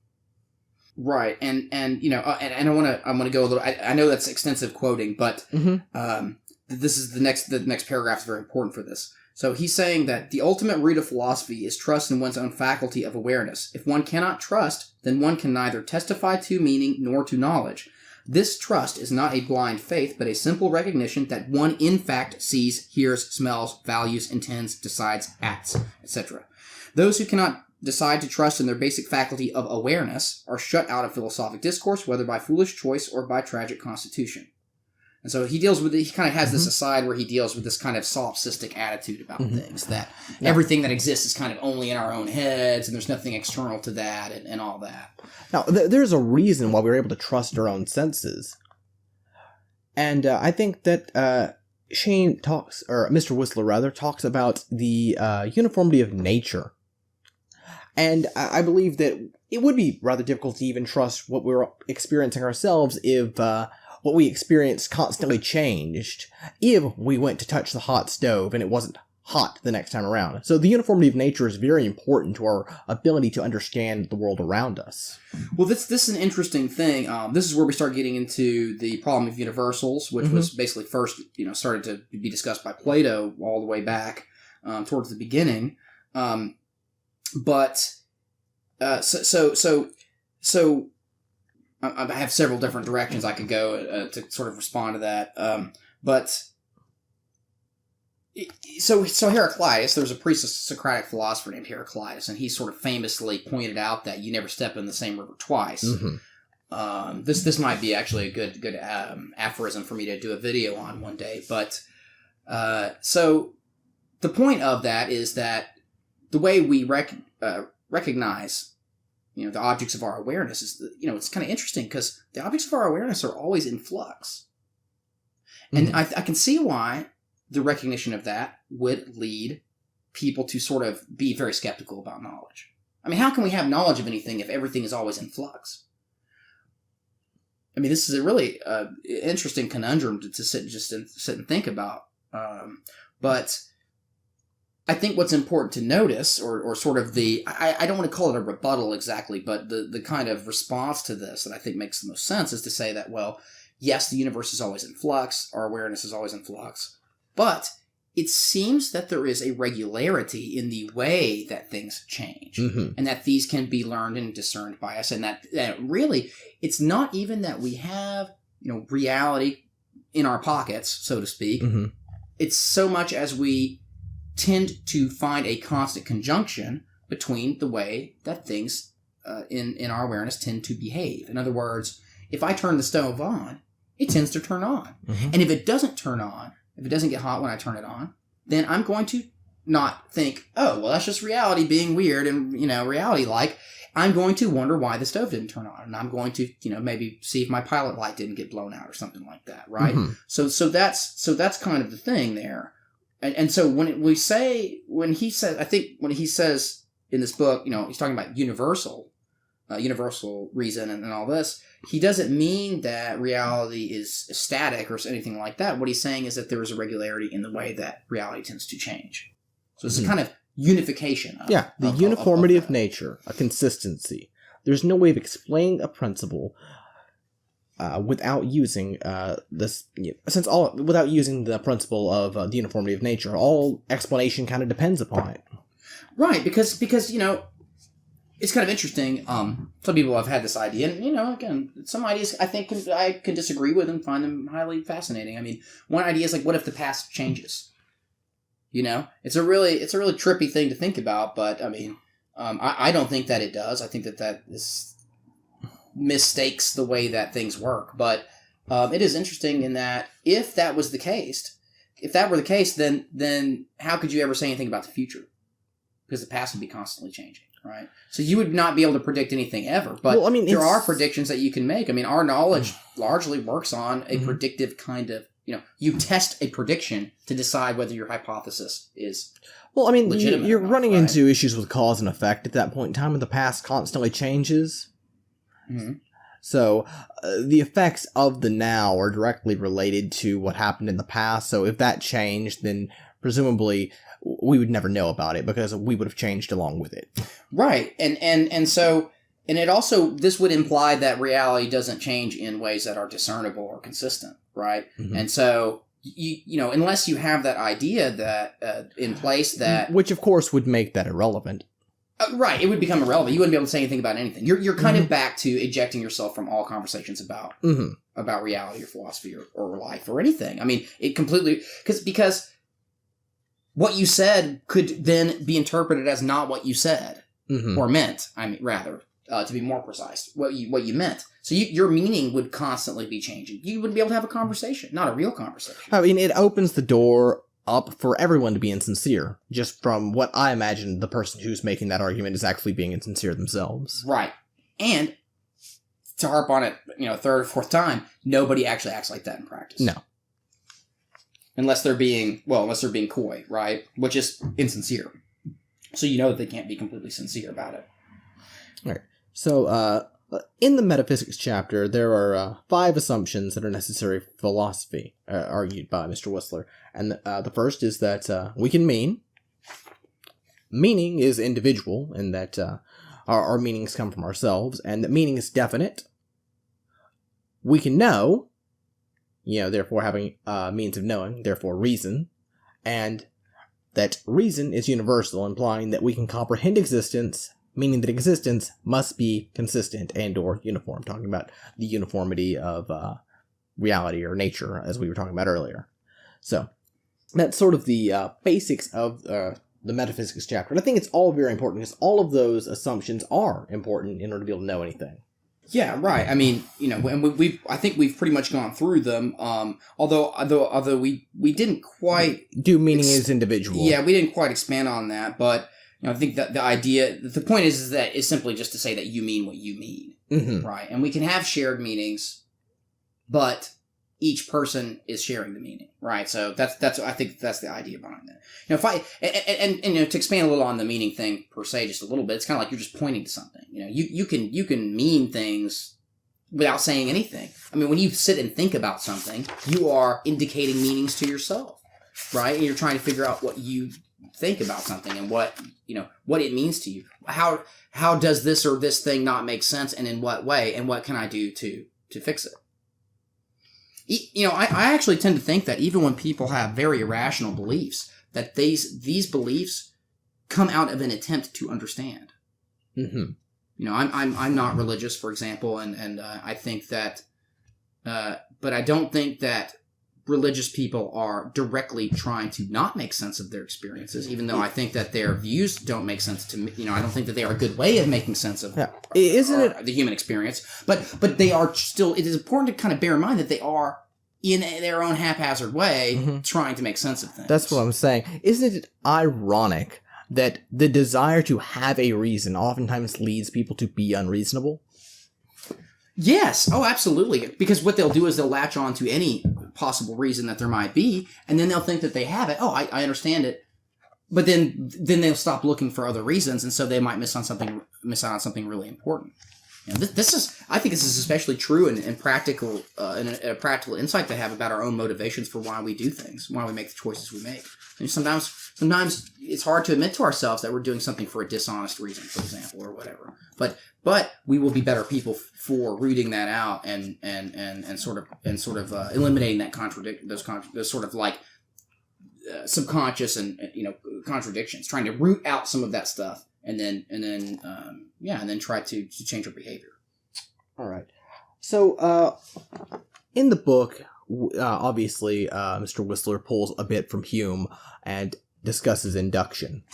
Right, and I want to go a little. I know that's extensive quoting, but this is the next paragraph is very important for this. So he's saying that the ultimate root of philosophy is trust in one's own faculty of awareness. If one cannot trust, then one can neither testify to meaning nor to knowledge. This trust is not a blind faith, but a simple recognition that one in fact sees, hears, smells, values, intends, decides, acts, etc. Those who cannot decide to trust in their basic faculty of awareness are shut out of philosophic discourse, whether by foolish choice or by tragic constitution. And so he kind of has this aside where he deals with this kind of solipsistic attitude about things, that everything that exists is kind of only in our own heads, and there's nothing external to that, and all that. Now, there's a reason why we're able to trust our own senses. And I think that Shane talks, or Mr. Whistler rather, talks about the uniformity of nature. And I believe that it would be rather difficult to even trust what we're experiencing ourselves if what we experienced constantly changed, if we went to touch the hot stove and it wasn't hot the next time around. So the uniformity of nature is very important to our ability to understand the world around us. Well, this is an interesting thing. This is where we start getting into the problem of universals, which was basically first, started to be discussed by Plato all the way back towards the beginning. But I have several different directions I could go to sort of respond to that. So Heraclitus, there's a pre-Socratic philosopher named Heraclitus, and he sort of famously pointed out that you never step in the same river twice. This might be actually a good aphorism for me to do a video on one day. But so the point of that is that the way we recognize, the objects of our awareness is, it's kind of interesting because the objects of our awareness are always in flux. And I can see why the recognition of that would lead people to sort of be very skeptical about knowledge. I mean, how can we have knowledge of anything if everything is always in flux? I mean, this is a really interesting conundrum to sit and think about. But I think what's important to notice, or sort of I don't want to call it a rebuttal exactly, but the kind of response to this that I think makes the most sense is to say that, well, yes, the universe is always in flux, our awareness is always in flux, But it seems that there is a regularity in the way that things change, and that these can be learned and discerned by us, and that really, it's not even that we have, reality in our pockets, so to speak. It's so much as we tend to find a constant conjunction between the way that things in our awareness tend to behave. In other words, if I turn the stove on, it tends to turn on. And if it doesn't turn on, if it doesn't get hot when I turn it on, then I'm going to not think, oh, well, that's just reality being weird and, reality-like. I'm going to wonder why the stove didn't turn on. And I'm going to, maybe see if my pilot light didn't get blown out or something like that, right? So that's kind of the thing there. And so when he says in this book, he's talking about universal reason and all this, he doesn't mean that reality is static or anything like that. What he's saying is that there is a regularity in the way that reality tends to change. So it's a kind of unification. The uniformity of nature, a consistency. There's no way of explaining a principle without using without using the principle of the uniformity of nature. All explanation kind of depends upon it. Right, because it's kind of interesting. Some people have had this idea, and again, some ideas I think I can disagree with and find them highly fascinating. I mean, one idea is like, what if the past changes? It's a really trippy thing to think about, but I mean, I don't think that it does. I think that is mistakes the way that things work. But it is interesting in that if that were the case, then how could you ever say anything about the future? Because the past would be constantly changing. Right. So you would not be able to predict anything ever. But there are predictions that you can make. I mean, our knowledge largely works on a predictive kind of, you test a prediction to decide whether your hypothesis is legitimate. You're running into issues with cause and effect at that point in time, and the past constantly changes. So the effects of the now are directly related to what happened in the past. So if that changed, then presumably we would never know about it because we would have changed along with it. Right. And it also, this would imply that reality doesn't change in ways that are discernible or consistent, right? And so, unless you have that idea that in place that... Which, of course, would make that irrelevant. Right. It would become irrelevant. You wouldn't be able to say anything about anything. You're kind of back to ejecting yourself from all conversations about reality or philosophy or life or anything. I mean, it completely... Because what you said could then be interpreted as not what you said or meant. I mean, rather, to be more precise, what you meant. So your meaning would constantly be changing. You wouldn't be able to have a conversation, not a real conversation. I mean, it opens the door up for everyone to be insincere. Just from what I imagine, the person who's making that argument is actually being insincere themselves. Right, and to harp on it, third or fourth time, nobody actually acts like that in practice. No. Unless they're being coy, right? Which is insincere. So that they can't be completely sincere about it. All right. So, in the metaphysics chapter, there are 5 assumptions that are necessary for philosophy, argued by Mr. Whistler. And the first is that we can mean. Meaning is individual, in that our meanings come from ourselves, and that meaning is definite. We can know. Therefore having means of knowing, therefore reason, and that reason is universal, implying that we can comprehend existence, meaning that existence must be consistent and or uniform, talking about the uniformity of reality or nature, as we were talking about earlier. So, that's sort of the basics of the metaphysics chapter, and I think it's all very important, because all of those assumptions are important in order to be able to know anything. Yeah, right. I mean, and I think we've pretty much gone through them. Although we didn't quite do meaning is individual. Yeah, we didn't quite expand on that, but I think that the point is that it's simply just to say that you mean what you mean, right? And we can have shared meanings, but each person is sharing the meaning, right? So I think that's the idea behind that. If I and to expand a little on the meaning thing per se, just a little bit, it's kind of like you're just pointing to something. You can mean things without saying anything. I mean, when you sit and think about something, you are indicating meanings to yourself, right? And you're trying to figure out what you think about something and what it means to you. How does this or this thing not make sense, and in what way, and what can I do to fix it? I actually tend to think that even when people have very irrational beliefs, that these beliefs come out of an attempt to understand. Mm-hmm. I'm not religious, for example, and I think that, but I don't think that religious people are directly trying to not make sense of their experiences, even though I think that their views don't make sense to me. I don't think that they are a good way of making sense of the human experience. But they are still. It is important to kind of bear in mind that they are, in their own haphazard way, trying to make sense of things. That's what I'm saying. Isn't it ironic that the desire to have a reason oftentimes leads people to be unreasonable? Yes. Oh, absolutely. Because what they'll do is they'll latch on to any possible reason that there might be, and then they'll think that they have it. Oh, I understand it. But then they'll stop looking for other reasons, and so they might miss out on something really important. I think this is especially true in practical, in a practical insight to have about our own motivations for why we do things, why we make the choices we make. And sometimes it's hard to admit to ourselves that we're doing something for a dishonest reason, for example, or whatever. But we will be better people for rooting that out and sort of eliminating that those sort of like subconscious and contradictions, trying to root out some of that stuff, and then try to change our behavior. All right. So in the book, obviously, Mr. Whistler pulls a bit from Hume and discusses induction.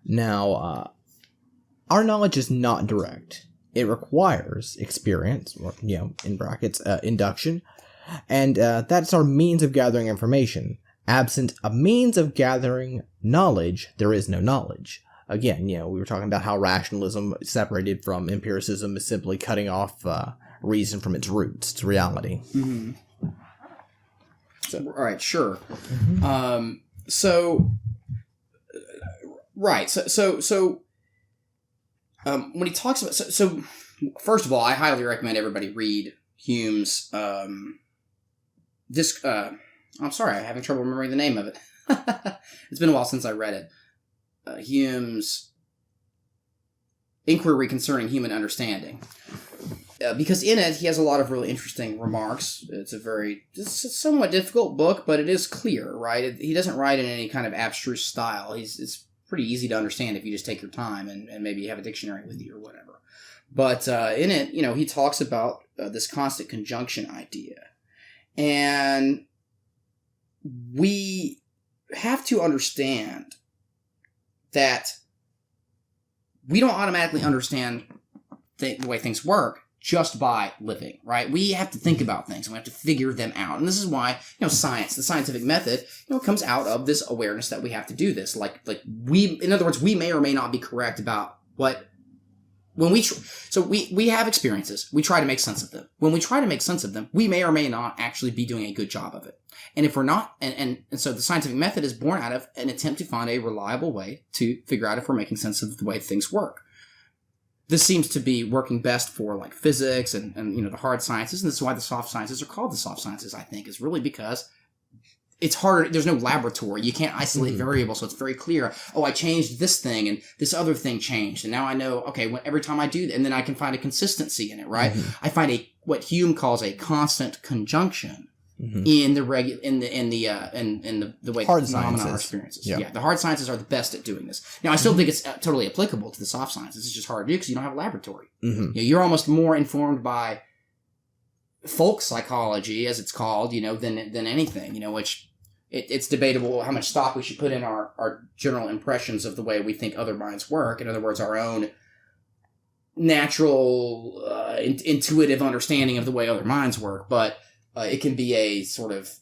Now, our knowledge is not direct. It requires experience, or, in brackets, induction, and that's our means of gathering information. Absent a means of gathering knowledge, there is no knowledge. Again, we were talking about how rationalism, separated from empiricism, is simply cutting off reason from its roots, its reality. Mm-hmm. So, all right, sure. Mm-hmm. When he talks about so first of all, I highly recommend everybody read Hume's I'm sorry, I'm having trouble remembering the name of it. It's been a while since I read it. Hume's Inquiry Concerning Human Understanding. Because in it, he has a lot of really interesting remarks. It's a somewhat difficult book, but it is clear, right? He doesn't write in any kind of abstruse style. It's pretty easy to understand if you just take your time and maybe have a dictionary with you or whatever. But in it, he talks about this constant conjunction idea. And we have to understand that we don't automatically understand the way things work just by living, right? We have to think about things and we have to figure them out. And this is why, science, the scientific method, comes out of this awareness that we have to do this. In other words, we may or may not be correct about we have experiences. We try to make sense of them. When we try to make sense of them, we may or may not actually be doing a good job of it. And if we're not, and so the scientific method is born out of an attempt to find a reliable way to figure out if we're making sense of the way things work. This seems to be working best for physics and the hard sciences, and this is why the soft sciences are called the soft sciences, I think, is really because it's harder. There's no laboratory. You can't isolate variables, so it's very clear. Oh, I changed this thing, and this other thing changed, and now I know. Okay, every time I do that, and then I can find a consistency in it, right? I find what Hume calls a constant conjunction in the way hard phenomena sciences are experiences. Yeah. The hard sciences are the best at doing this. Now, I still think it's totally applicable to the soft sciences. It's just hard to do because you don't have a laboratory. You're almost more informed by folk psychology, as it's called, than anything, which it's debatable how much stock we should put in our general impressions of the way we think other minds work. In other words, our own natural, intuitive understanding of the way other minds work. But it can be a sort of, so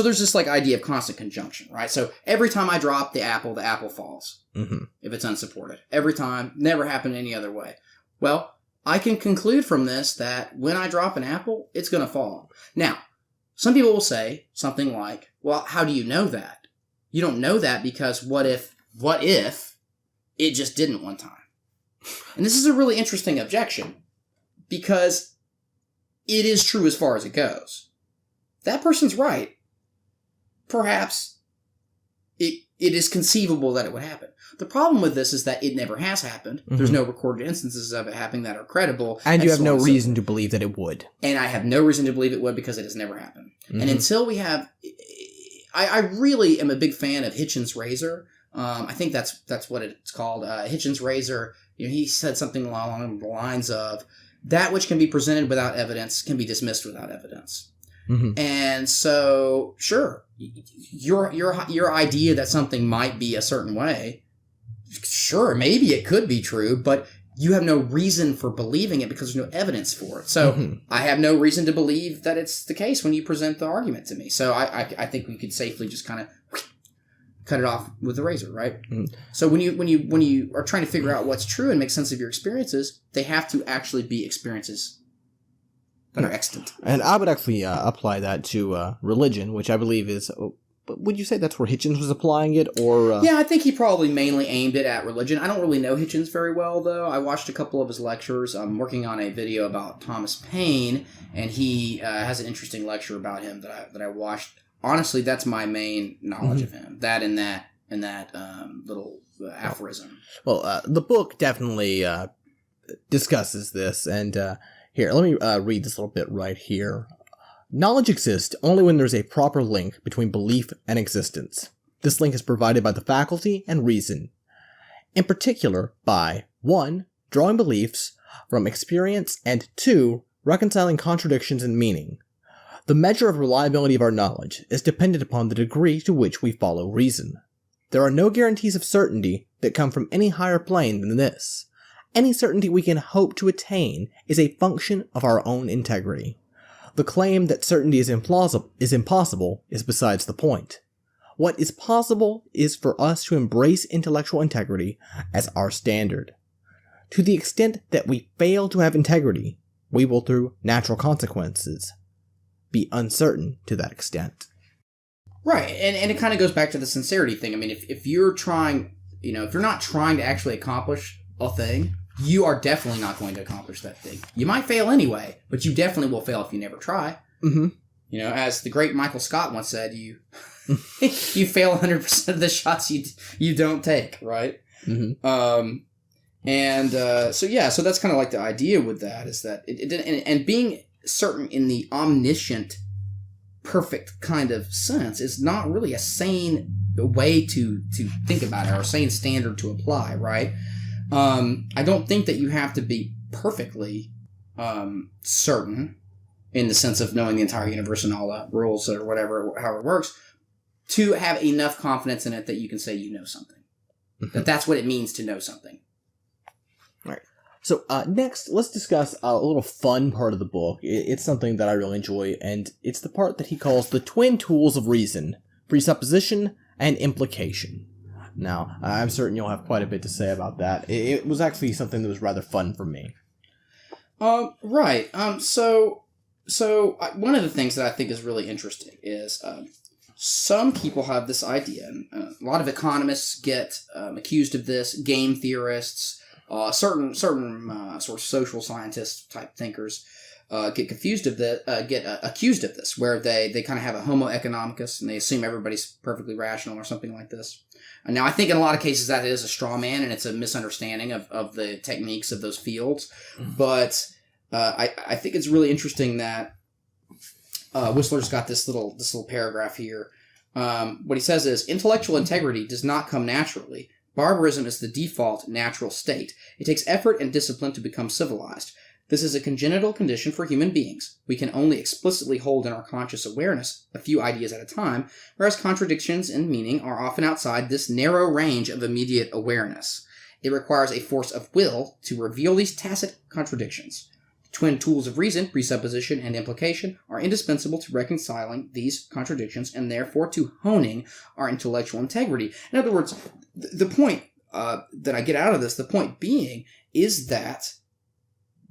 there's this idea of constant conjunction, right? So every time I drop the apple falls. If it's unsupported. Every time, never happened any other way. Well, I can conclude from this that when I drop an apple, it's going to fall. Now, some people will say something like, well, how do you know that? You don't know that because what if it just didn't one time? And this is a really interesting objection because it is true as far as it goes. That person's right. Perhaps it is conceivable that it would happen. The problem with this is that it never has happened. Mm-hmm. There's no recorded instances of it happening that are credible. And you have no so reason to believe that it would. And I have no reason to believe it would because it has never happened. Mm-hmm. And until we have... I really am a big fan of Hitchens' razor. I think that's what it's called. Hitchens' razor, he said something along the lines of, that which can be presented without evidence can be dismissed without evidence. Mm-hmm. And so, sure, your idea that something might be a certain way, sure, maybe it could be true, but you have no reason for believing it because there's no evidence for it. So I have no reason to believe that it's the case when you present the argument to me. So I think we could safely just kind of cut it off with the razor, right? Mm-hmm. So when you are trying to figure out what's true and make sense of your experiences, they have to actually be experiences that are extant. And I would actually apply that to religion, which I believe is... Would you say that's where Hitchens was applying it, or...? Yeah, I think he probably mainly aimed it at religion. I don't really know Hitchens very well, though. I watched a couple of his lectures. I'm working on a video about Thomas Paine, and he has an interesting lecture about him that I watched. Honestly, that's my main knowledge of him. That and that little aphorism. Well, the book definitely discusses this, and here, let me read this little bit right here. Knowledge exists only when there is a proper link between belief and existence. This link is provided by the faculty and reason. In particular, by 1. Drawing beliefs from experience, and 2. Reconciling contradictions in meaning. The measure of reliability of our knowledge is dependent upon the degree to which we follow reason. There are no guarantees of certainty that come from any higher plane than this. Any certainty we can hope to attain is a function of our own integrity. The claim that certainty is impossible is besides the point. What is possible is for us to embrace intellectual integrity as our standard. To the extent that we fail to have integrity, we will, through natural consequences, be uncertain to that extent. Right, and it kind of goes back to the sincerity thing. I mean, if you're trying, if you're not trying to actually accomplish a thing, you are definitely not going to accomplish that thing. You might fail anyway, but you definitely will fail if you never try. Mm-hmm. As the great Michael Scott once said, you fail 100% of the shots you don't take, right? Mm-hmm. So that's kind of like the idea with that, is that and being certain in the omniscient, perfect kind of sense is not really a sane way to think about it, or a sane standard to apply, right? I don't think that you have to be perfectly certain in the sense of knowing the entire universe and all the rules or whatever, how it works, to have enough confidence in it that you can say you know something. That's what it means to know something. All right. So next, let's discuss a little fun part of the book. It's something that I really enjoy, and it's the part that he calls the twin tools of reason: presupposition and implication. Now, I'm certain you'll have quite a bit to say about that. It was actually something that was rather fun for me. Right. So one of the things that I think is really interesting is some people have this idea, and a lot of economists get accused of this, game theorists, certain sort of social scientist type thinkers get accused of this, where they kind of have a homo economicus and they assume everybody's perfectly rational or something like this. And now, I think in a lot of cases that is a straw man and it's a misunderstanding of the techniques of those fields. But I think it's really interesting that Whistler's got this little paragraph here. What he says is, intellectual integrity does not come naturally. Barbarism is the default natural state. It takes effort and discipline to become civilized. This is a congenital condition for human beings. We can only explicitly hold in our conscious awareness a few ideas at a time, whereas contradictions in meaning are often outside this narrow range of immediate awareness. It requires a force of will to reveal these tacit contradictions. The twin tools of reason, presupposition and implication, are indispensable to reconciling these contradictions and therefore to honing our intellectual integrity. In other words, the point that I get out of this, the point being, is that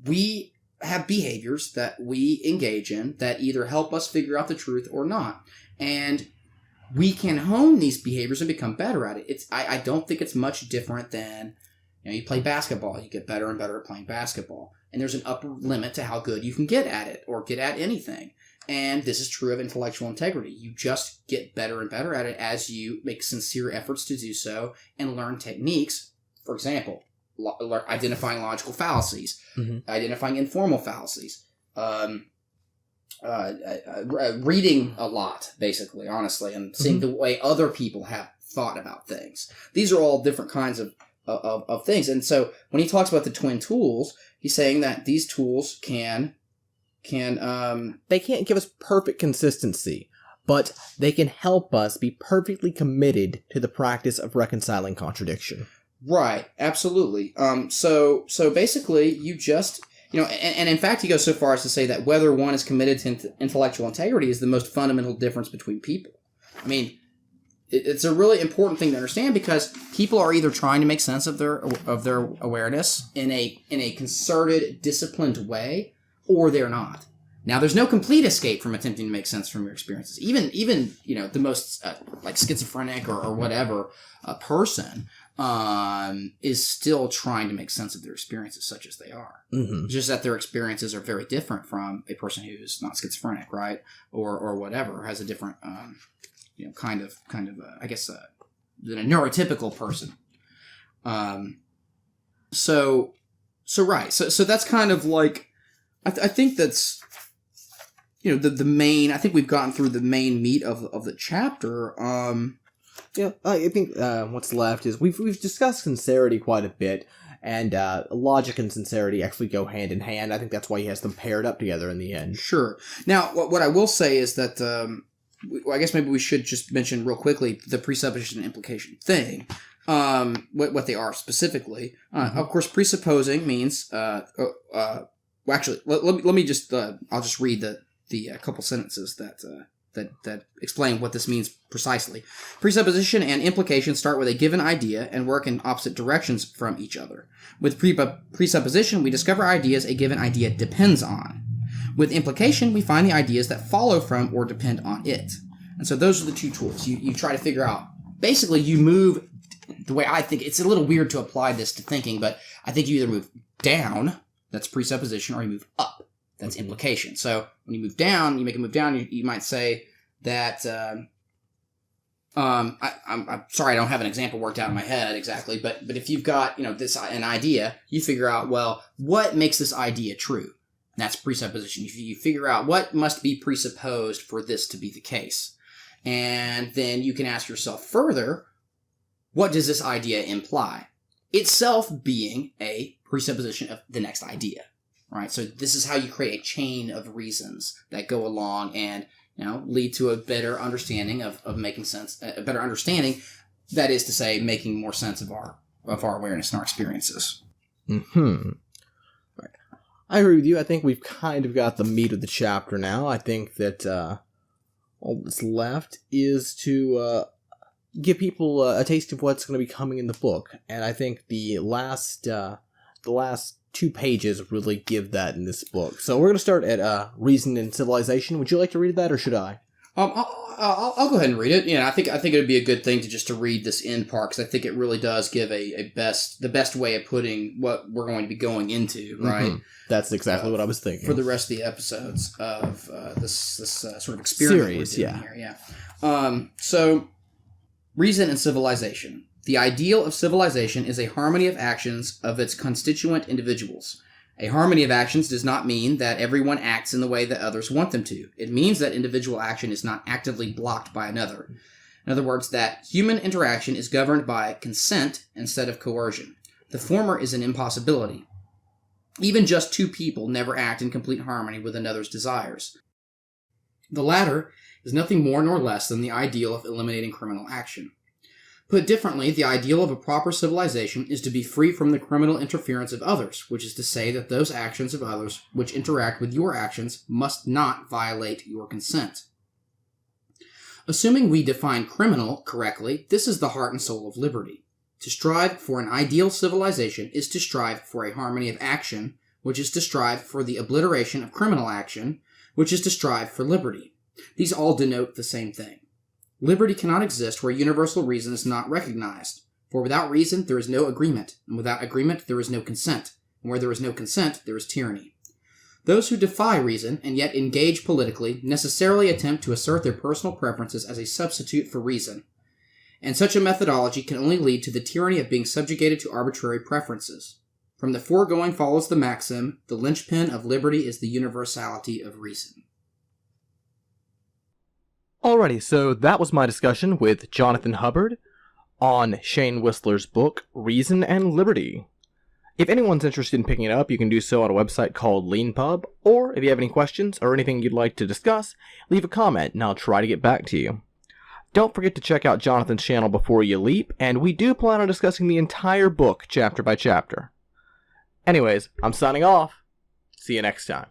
we have behaviors that we engage in that either help us figure out the truth or not. And we can hone these behaviors and become better at it. I don't think it's much different than, you play basketball. You get better and better at playing basketball. And there's an upper limit to how good you can get at it or get at anything. And this is true of intellectual integrity. You just get better and better at it as you make sincere efforts to do so and learn techniques. For example, identifying logical fallacies, identifying informal fallacies, reading a lot, basically, honestly, and seeing the way other people have thought about things. These are all different kinds of things. And so when he talks about the twin tools, he's saying that these tools they can't give us perfect consistency, but they can help us be perfectly committed to the practice of reconciling contradiction. Right, absolutely. So basically, you just, and in fact, he goes so far as to say that whether one is committed to intellectual integrity is the most fundamental difference between people. I mean, it's a really important thing to understand, because people are either trying to make sense of their awareness in a concerted, disciplined way, or they're not. Now, there's no complete escape from attempting to make sense from your experiences. Even the most like schizophrenic or whatever person is still trying to make sense of their experiences, such as they are. Just that their experiences are very different from a person who's not schizophrenic, right, or whatever, has a different kind of I guess than a neurotypical person. So that's kind of like. I think that's, the main, I think we've gotten through the main meat of the chapter. I think what's left is we've discussed sincerity quite a bit, and logic and sincerity actually go hand in hand. I think that's why he has them paired up together in the end. Sure. Now, what I will say is that, I guess maybe we should just mention real quickly the presupposition and implication thing. What they are specifically. Of course, presupposing means, well, actually, let me just, I'll just read the couple sentences that explain what this means precisely. Presupposition and implication start with a given idea and work in opposite directions from each other. With presupposition, we discover ideas a given idea depends on. With implication, we find the ideas that follow from or depend on it. And so those are the two tools. You try to figure out, basically you move, the way I think, it's a little weird to apply this to thinking, but I think you either move down, that's presupposition, or you move up, that's implication. So when you move down, you make a move down, you might say that, I'm sorry, I don't have an example worked out in my head exactly, but if you've got, an idea, you figure out, well, what makes this idea true? And that's presupposition. You figure out what must be presupposed for this to be the case. And then you can ask yourself further, what does this idea imply? Itself being a presupposition of the next idea, right? So this is how you create a chain of reasons that go along and, lead to a better understanding of making sense, a better understanding, that is to say, making more sense of our awareness and our experiences. Right. I agree with you. I think we've kind of got the meat of the chapter now. I think that all that's left is to give people a taste of what's going to be coming in the book, and I think the last 2 pages really give that in this book. So we're going to start at Reason and Civilization. Would you like to read that, or should I? I'll go ahead and read it. I think it would be a good thing to read this end part, because I think it really does give the best way of putting what we're going to be going into, right? That's exactly what I was thinking. For the rest of the episodes of this sort of experiment series, here. So, Reason and Civilization. The ideal of civilization is a harmony of actions of its constituent individuals. A harmony of actions does not mean that everyone acts in the way that others want them to. It means that individual action is not actively blocked by another. In other words, that human interaction is governed by consent instead of coercion. The former is an impossibility. Even just 2 people never act in complete harmony with another's desires. The latter is nothing more nor less than the ideal of eliminating criminal action. Put differently, the ideal of a proper civilization is to be free from the criminal interference of others, which is to say that those actions of others which interact with your actions must not violate your consent. Assuming we define criminal correctly, this is the heart and soul of liberty. To strive for an ideal civilization is to strive for a harmony of action, which is to strive for the obliteration of criminal action, which is to strive for liberty. These all denote the same thing. Liberty cannot exist where universal reason is not recognized, for without reason there is no agreement, and without agreement there is no consent, and where there is no consent there is tyranny. Those who defy reason and yet engage politically necessarily attempt to assert their personal preferences as a substitute for reason, and such a methodology can only lead to the tyranny of being subjugated to arbitrary preferences. From the foregoing follows the maxim, the linchpin of liberty is the universality of reason. Alrighty, so that was my discussion with Johnathan Hubbard on Shane Whistler's book, Reason and Liberty. If anyone's interested in picking it up, you can do so on a website called LeanPub, or if you have any questions or anything you'd like to discuss, leave a comment and I'll try to get back to you. Don't forget to check out Jonathan's channel before you leap, and we do plan on discussing the entire book chapter by chapter. Anyways, I'm signing off. See you next time.